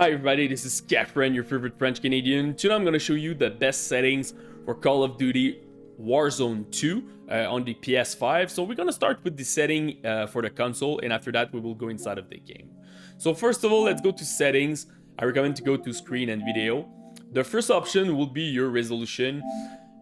Hi everybody, this is Catherine, your favorite French Canadian. Today I'm going to show you the best settings for Call of Duty Warzone 2 on the PS5. So we're going to start with the setting for the console, and after that we will go inside of the game. So first of all, let's go to settings. I recommend to go to screen and video. The first option will be your resolution.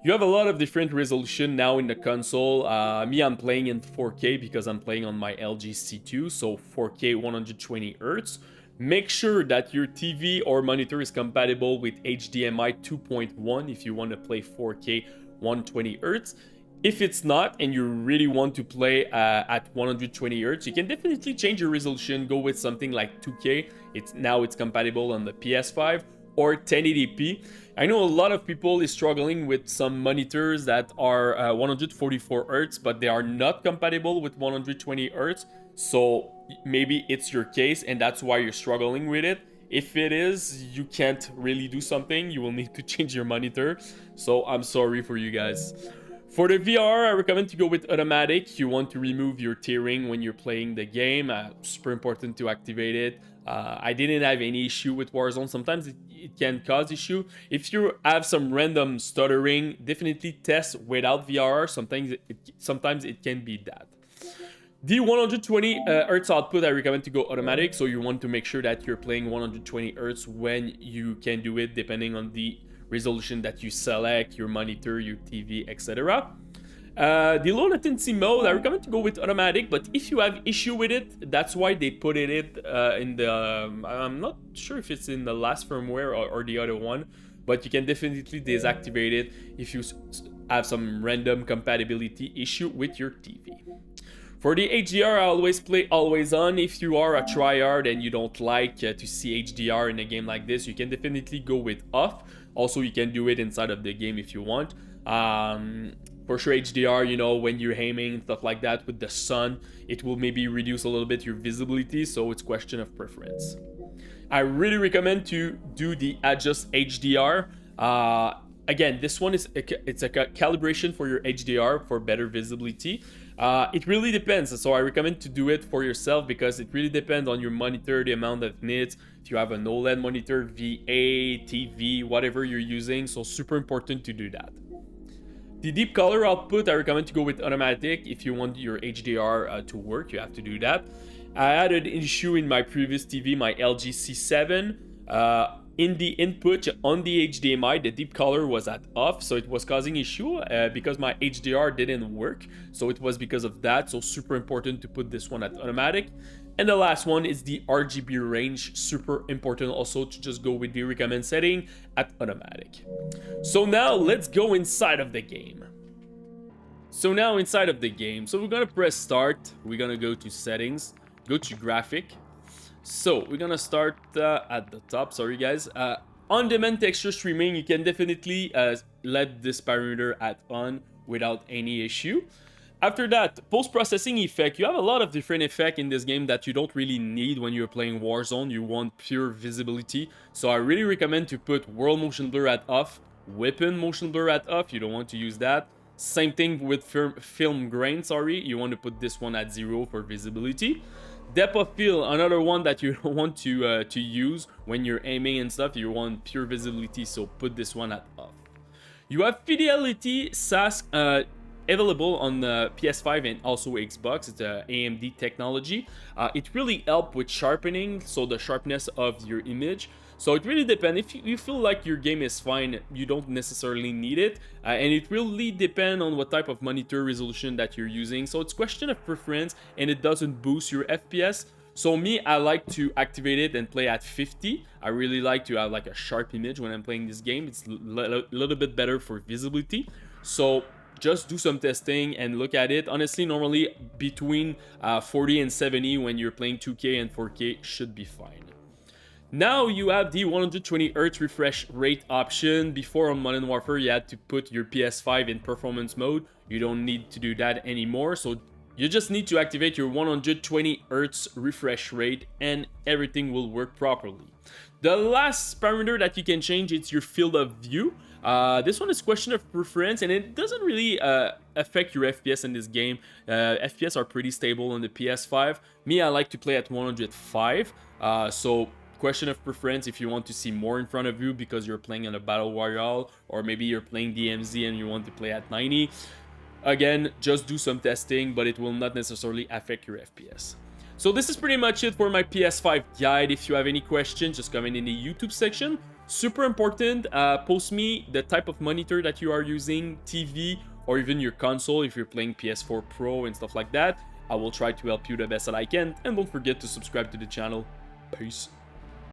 You have a lot of different resolution now in the console. Me, I'm playing in 4K because I'm playing on my LG C2, so 4K 120Hz. Make sure that your TV or monitor is compatible with HDMI 2.1 if you want to play 4K 120Hz. If it's not and you really want to play at 120Hz, you can definitely change your resolution, go with something like 2K. Now it's compatible on the PS5 or 1080p. I know a lot of people is struggling with some monitors that are 144Hz, but they are not compatible with 120Hz. So maybe it's your case and that's why you're struggling with it. If it is, you can't really do something. You will need to change your monitor. So I'm sorry for you guys. For the VR, I recommend to go with automatic. You want to remove your tearing when you're playing the game. Super important to activate it. I didn't have any issue with Warzone. Sometimes it can cause issue. If you have some random stuttering, definitely test without VR. Sometimes it can be that. The 120 Hz output, I recommend to go automatic. So you want to make sure that you're playing 120 Hz when you can do it, depending on the resolution that you select, your monitor, your TV, etc. The low latency mode, I recommend to go with automatic, but if you have issue with it, that's why they put it in the I'm not sure if it's in the last firmware or the other one, but you can definitely deactivate it if you have some random compatibility issue with your TV. For the HDR, I always play always on. If you are a tryhard and you don't like to see HDR in a game like this, you can definitely go with off. Also, you can do it inside of the game if you want. For sure, HDR, you know, when you're aiming and stuff like that with the sun, it will maybe reduce a little bit your visibility, so it's question of preference. I really recommend to do the adjust HDR. Again, this one it's a calibration for your HDR for better visibility. It really depends, so I recommend to do it for yourself because it really depends on your monitor, the amount of nits, if you have an OLED monitor, VA, TV, whatever you're using, so super important to do that. The deep color output, I recommend to go with automatic. If you want your HDR to work, you have to do that. I had an issue in my previous TV, my LG C7. In the input on the HDMI, the deep color was at off, so it was causing issue because my HDR didn't work. So it was because of that. So super important to put this one at automatic. And the last one is the RGB range. Super important also to just go with the recommend setting at automatic. So now let's go inside of the game. So now inside of the game, so we're gonna press start. We're gonna go to settings, go to graphic. So we're gonna start at the top, sorry guys. On-demand texture streaming, you can definitely let this parameter at on without any issue. After that, post-processing effect, you have a lot of different effects in this game that you don't really need when you're playing Warzone. You want pure visibility. So I really recommend to put world motion blur at off, weapon motion blur at off, you don't want to use that. Same thing with film grain, sorry, you want to put this one at 0 for visibility. Depth of field, another one that you don't want to use when you're aiming and stuff. You want pure visibility, so put this one at off. You have fidelity SAS available on the PS5 and also Xbox. It's a AMD technology. It really helps with sharpening, so the sharpness of your image. So it really depends. If you feel like your game is fine, you don't necessarily need it. And it really depends on what type of monitor resolution that you're using. So it's question of preference, and it doesn't boost your FPS. So me, I like to activate it and play at 50. I really like to have like a sharp image when I'm playing this game. It's a little bit better for visibility. So just do some testing and look at it. Honestly, normally between 40 and 70 when you're playing 2K and 4K should be fine. Now you have the 120Hz refresh rate option. Before on Modern Warfare, you had to put your PS5 in performance mode. You don't need to do that anymore. So you just need to activate your 120Hz refresh rate and everything will work properly. The last parameter that you can change is your field of view. This one is question of preference, and it doesn't really affect your FPS in this game. FPS are pretty stable on the PS5. Me, I like to play at 105. So question of preference if you want to see more in front of you because you're playing in a battle royale, or maybe you're playing DMZ and you want to play at 90. Again, just do some testing, but it will not necessarily affect your FPS. So this is pretty much it for my PS5 guide. If you have any questions, just comment in the YouTube section. Super important, post me the type of monitor that you are using, TV, or even your console if you're playing PS4 Pro and stuff like that. I will try to help you the best that I can, and don't forget to subscribe to the channel. Peace.